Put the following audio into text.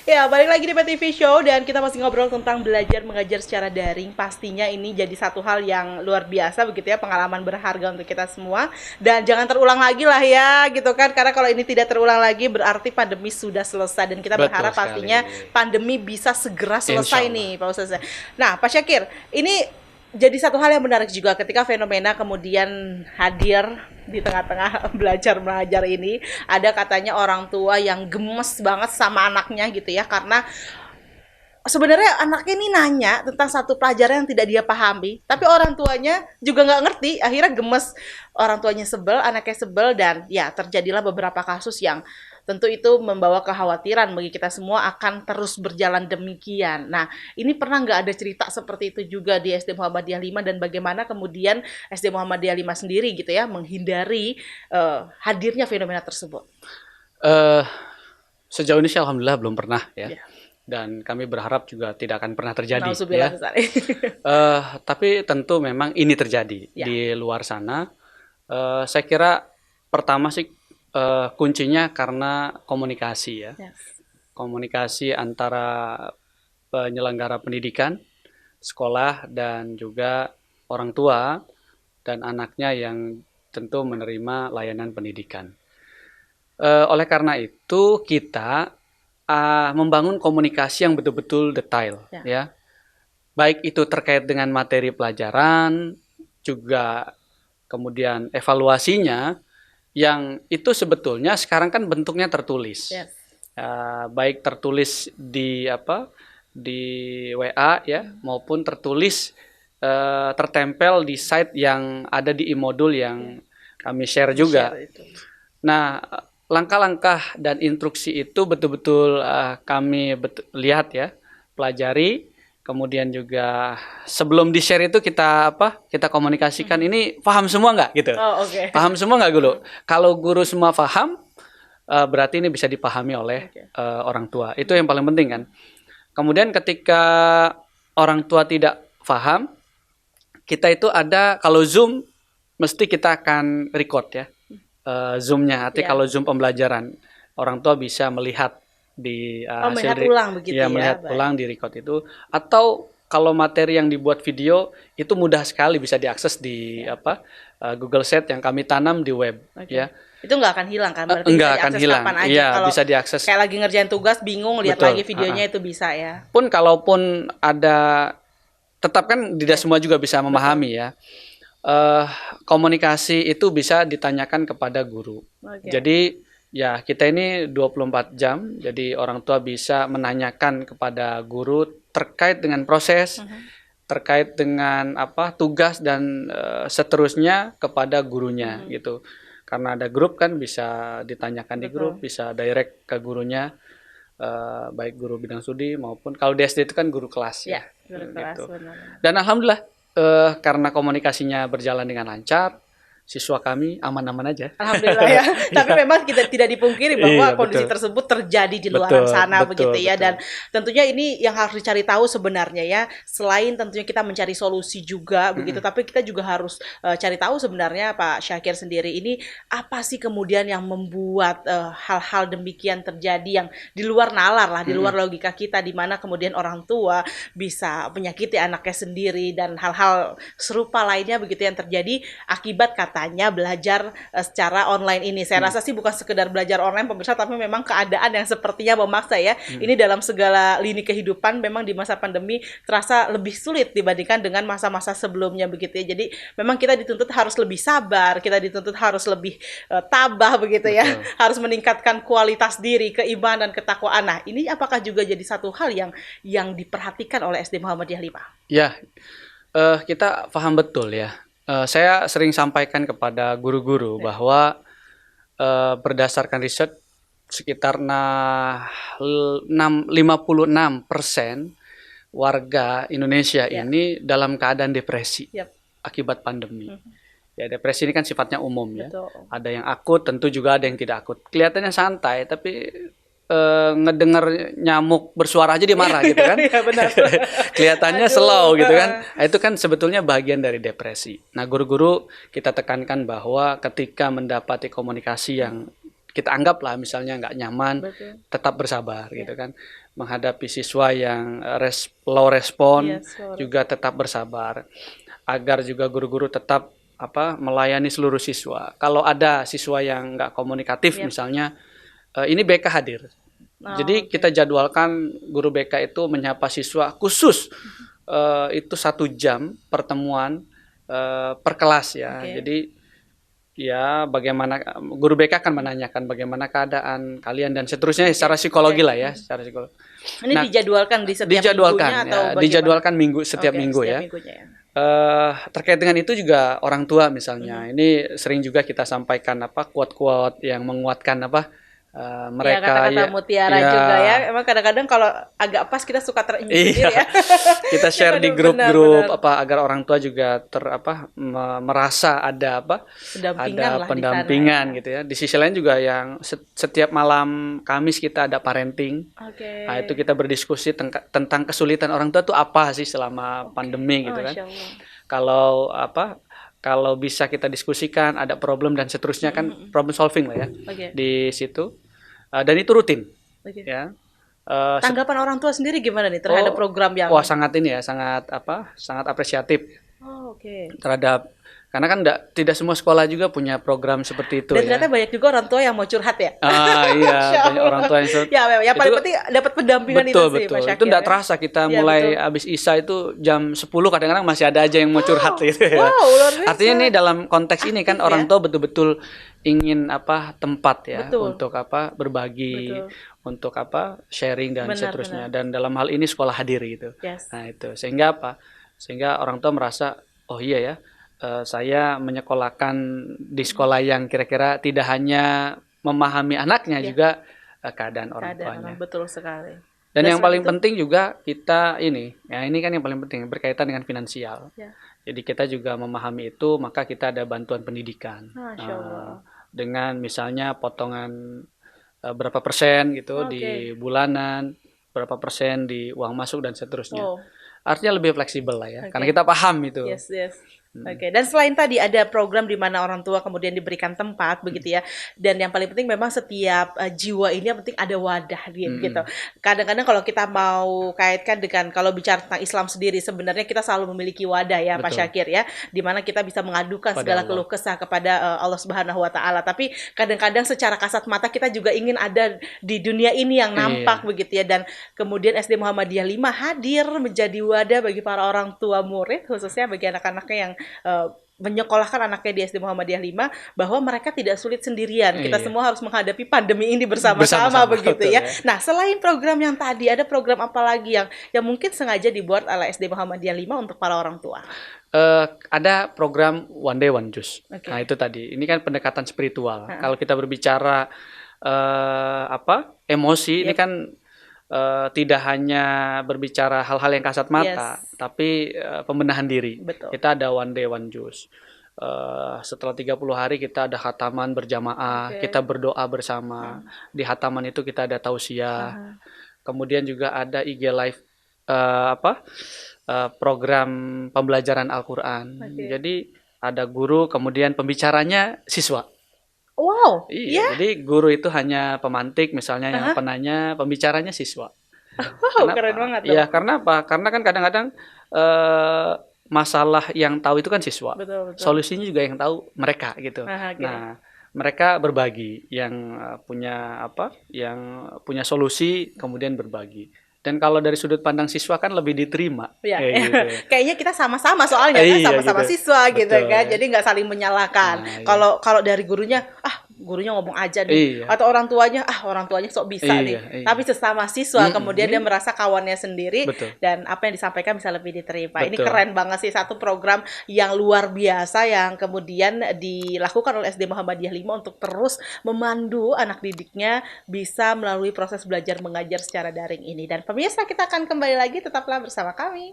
Ya, balik lagi di PTV Show dan kita masih ngobrol tentang belajar mengajar secara daring. Pastinya ini jadi satu hal yang luar biasa begitu ya, pengalaman berharga untuk kita semua. Dan jangan terulang lagi lah ya, gitu kan. Karena kalau ini tidak terulang lagi berarti pandemi sudah selesai dan kita Betul berharap sekali. pastinya pandemi bisa segera Insya selesai Allah. nih, Pak Ustaz. Nah, Pak Syakir, ini jadi satu hal yang menarik juga ketika fenomena kemudian hadir di tengah-tengah belajar mengajar ini, ada katanya orang tua yang gemes banget sama anaknya gitu ya, karena sebenarnya anaknya ini nanya tentang satu pelajaran yang tidak dia pahami, tapi orang tuanya juga nggak ngerti, akhirnya gemes, orang tuanya sebel, anaknya sebel, dan ya terjadilah beberapa kasus yang tentu itu membawa kekhawatiran bagi kita semua akan terus berjalan demikian. Nah, ini pernah nggak ada cerita seperti itu juga di SD Muhammadiyah 5 dan bagaimana kemudian SD Muhammadiyah 5 sendiri gitu ya menghindari hadirnya fenomena tersebut? Eh, Sejauh ini sih alhamdulillah belum pernah ya. Ya. Dan kami berharap juga tidak akan pernah terjadi Nauzubillah ya. Ustaz. Tapi tentu memang ini terjadi Ya. di luar sana. Saya kira pertama sih kuncinya karena komunikasi ya. Yes. Komunikasi antara penyelenggara pendidikan, sekolah dan juga orang tua dan anaknya yang tentu menerima layanan pendidikan. Oleh karena itu kita membangun komunikasi yang betul-betul detail Ya. ya. Baik itu terkait dengan materi pelajaran, juga kemudian evaluasinya yang itu sebetulnya sekarang kan bentuknya tertulis. Yes. Baik tertulis di di WA ya maupun tertulis tertempel di site yang ada di e-modul yang kami share juga. Share itu. Nah, langkah-langkah dan instruksi itu betul-betul kami lihat ya, pelajari, kemudian juga sebelum di-share itu kita komunikasikan ini paham semua nggak gitu. Oh, oke. Paham semua nggak guru? Kalau guru semua paham, berarti ini bisa dipahami oleh orang tua. Itu yang paling penting kan. Kemudian ketika orang tua tidak paham, kita itu ada kalau Zoom mesti kita akan record ya. Zoom-nya, artinya kalau Zoom pembelajaran orang tua bisa melihat di melihat ulang begitu ya, melihat baik. ulang di record itu, atau kalau materi yang dibuat video itu mudah sekali bisa diakses di Google Sheet yang kami tanam di web ya. Itu nggak akan hilang kan? Berarti Enggak bisa akan diakses hilang. kapan aja. Iya, Kalau bisa diakses. kayak lagi ngerjain tugas bingung lihat Betul. lagi videonya itu bisa ya. Pun kalaupun ada, tetap kan tidak semua juga bisa memahami ya. Komunikasi itu bisa ditanyakan kepada guru. Jadi ya kita ini 24 jam, jadi orang tua bisa menanyakan kepada guru terkait dengan proses, terkait dengan tugas dan seterusnya kepada gurunya gitu. Karena ada grup kan bisa ditanyakan di grup, bisa direct ke gurunya, baik guru bidang studi maupun kalau di SD itu kan guru kelas ya. Guru kelas, Gitu. benar. Dan alhamdulillah karena komunikasinya berjalan dengan lancar, siswa kami aman-aman aja. Alhamdulillah ya. Tapi memang kita tidak dipungkiri bahwa Iya, kondisi betul. tersebut terjadi di luar Betul, sana betul, begitu ya. betul. Dan tentunya ini yang harus dicari tahu sebenarnya ya. Selain tentunya kita mencari solusi juga begitu, tapi kita juga harus cari tahu sebenarnya Pak Syakir sendiri ini apa sih kemudian yang membuat hal-hal demikian terjadi yang di luar nalar lah, di luar logika kita, di mana kemudian orang tua bisa menyakiti anaknya sendiri dan hal-hal serupa lainnya begitu yang terjadi akibat katanya belajar secara online ini. Saya rasa sih bukan sekedar belajar online pemirsa, tapi memang keadaan yang sepertinya memaksa ya. Ini dalam segala lini kehidupan memang di masa pandemi terasa lebih sulit dibandingkan dengan masa-masa sebelumnya begitu ya. Jadi memang kita dituntut harus lebih sabar, kita dituntut harus lebih tabah begitu ya. Harus meningkatkan kualitas diri, keimanan, ketakwaan. Nah, ini apakah juga jadi satu hal yang diperhatikan oleh SD Muhammadiyah 5? Ya, kita paham betul ya. Saya sering sampaikan kepada guru-guru bahwa berdasarkan riset sekitar 56% warga Indonesia ini dalam keadaan depresi akibat pandemi. Ya, depresi ini kan sifatnya umum ya. Betul. Ada yang akut, tentu juga ada yang tidak akut. Kelihatannya santai, tapi ngedenger nyamuk bersuara aja dia marah gitu kan. Iya benar. Kelihatannya slow gitu kan. Nah, itu kan sebetulnya bagian dari depresi. Nah, guru-guru kita tekankan bahwa ketika mendapati komunikasi yang kita anggap lah misalnya nggak nyaman, Betul. tetap bersabar gitu kan. Menghadapi siswa yang low respon juga tetap bersabar. Agar juga guru-guru tetap melayani seluruh siswa. Kalau ada siswa yang nggak komunikatif misalnya, ini BK hadir. Jadi kita jadwalkan guru BK itu menyapa siswa khusus itu 1 jam pertemuan per kelas ya. Jadi ya bagaimana guru BK akan menanyakan bagaimana keadaan kalian dan seterusnya secara psikologi lah ya, secara psikologi. Ini dijadwalkan di setiap minggunya atau bagaimana? Dijadwalkan setiap minggu ya. Terkait dengan itu juga orang tua misalnya, ini sering juga kita sampaikan quote-quote yang menguatkan mereka kata-kata mutiara juga ya. Emang kadang-kadang kalau agak pas kita suka terinjak ya. Kita share di grup-grup agar orang tua juga merasa ada pendampingan gitu ya. Di sisi lain juga yang setiap malam Kamis kita ada parenting. Nah, itu kita berdiskusi tentang kesulitan orang tua tuh apa sih selama pandemi gitu kan. Kalau bisa kita diskusikan, ada problem dan seterusnya kan problem solving lah ya di situ, dan itu rutin. Ya. Tanggapan orang tua sendiri gimana nih terhadap program yang? Wah sangat apresiatif terhadap. Karena kan tidak semua sekolah juga punya program seperti itu. Dan ternyata banyak juga orang tua yang mau curhat ya. Iya, banyak orang tua yang yang paling penting dapat pendampingan itu sih, Pak Syakir. Itu enggak terasa kita mulai habis Isya itu jam 10 kadang-kadang masih ada aja yang mau curhat gitu ya. Luar biasa. Artinya nih dalam konteks ini kan orang tua betul-betul ingin tempat ya untuk berbagi, untuk sharing dan seterusnya. Dan dalam hal ini sekolah hadir gitu. Nah, itu sehingga orang tua merasa oh iya ya. Saya menyekolahkan di sekolah yang kira-kira tidak hanya memahami anaknya juga keadaan orang tuanya. Betul sekali. Dan yang paling penting juga kita ini kan yang paling penting berkaitan dengan finansial. Jadi kita juga memahami itu, maka kita ada bantuan pendidikan. Dengan misalnya potongan berapa persen gitu di bulanan, berapa persen di uang masuk dan seterusnya. Artinya lebih fleksibel lah ya, karena kita paham itu. Dan selain tadi ada program di mana orang tua kemudian diberikan tempat begitu ya. Dan yang paling penting memang setiap jiwa ini yang penting ada wadah gitu. Kadang-kadang kalau kita mau kaitkan dengan kalau bicara tentang Islam sendiri sebenarnya kita selalu memiliki wadah ya Pak Syakir ya, di mana kita bisa mengadukan segala keluh kesah kepada Allah Subhanahu wa taala. Tapi kadang-kadang secara kasat mata kita juga ingin ada di dunia ini yang nampak begitu ya. Dan kemudian SD Muhammadiyah 5 hadir menjadi wadah bagi para orang tua murid, khususnya bagi anak-anaknya yang menyekolahkan anaknya di SD Muhammadiyah 5, bahwa mereka tidak sulit sendirian. Kita semua harus menghadapi pandemi ini bersama-sama begitu ya. Nah, selain program yang tadi, ada program apa lagi yang mungkin sengaja dibuat oleh SD Muhammadiyah 5 untuk para orang tua? Ada program One Day One Juice. Nah, itu tadi. Ini kan pendekatan spiritual. Kalau kita berbicara emosi, ini kan tidak hanya berbicara hal-hal yang kasat mata, tapi pembenahan diri. Kita ada One Day One Juice. Setelah 30 hari kita ada khataman berjamaah, kita berdoa bersama. Di khataman itu kita ada tausiah. Kemudian juga ada IG Live program pembelajaran Al-Qur'an. Jadi ada guru, kemudian pembicaranya siswa. Wow. Iya, jadi guru itu hanya pemantik misalnya, yang penanya, pembicaranya siswa. Keren banget. Iya, karena apa? Karena kan kadang-kadang masalah yang tahu itu kan siswa. Betul. Solusinya juga yang tahu mereka gitu. Nah, mereka berbagi, yang punya solusi kemudian berbagi. Dan kalau dari sudut pandang siswa kan lebih diterima. Gitu. Kayaknya kita sama-sama soalnya kan sama-sama siswa gitu kan. Jadi nggak saling menyalahkan. Kalau dari gurunya, gurunya ngomong aja nih. Atau orang tuanya sok bisa nih. Tapi sesama siswa kemudian dia merasa kawannya sendiri. Dan apa yang disampaikan bisa lebih diterima. Ini keren banget sih, satu program yang luar biasa yang kemudian dilakukan oleh SD Muhammadiyah 5 untuk terus memandu anak didiknya bisa melalui proses belajar mengajar secara daring ini. Dan pemirsa, kita akan kembali lagi, tetaplah bersama kami.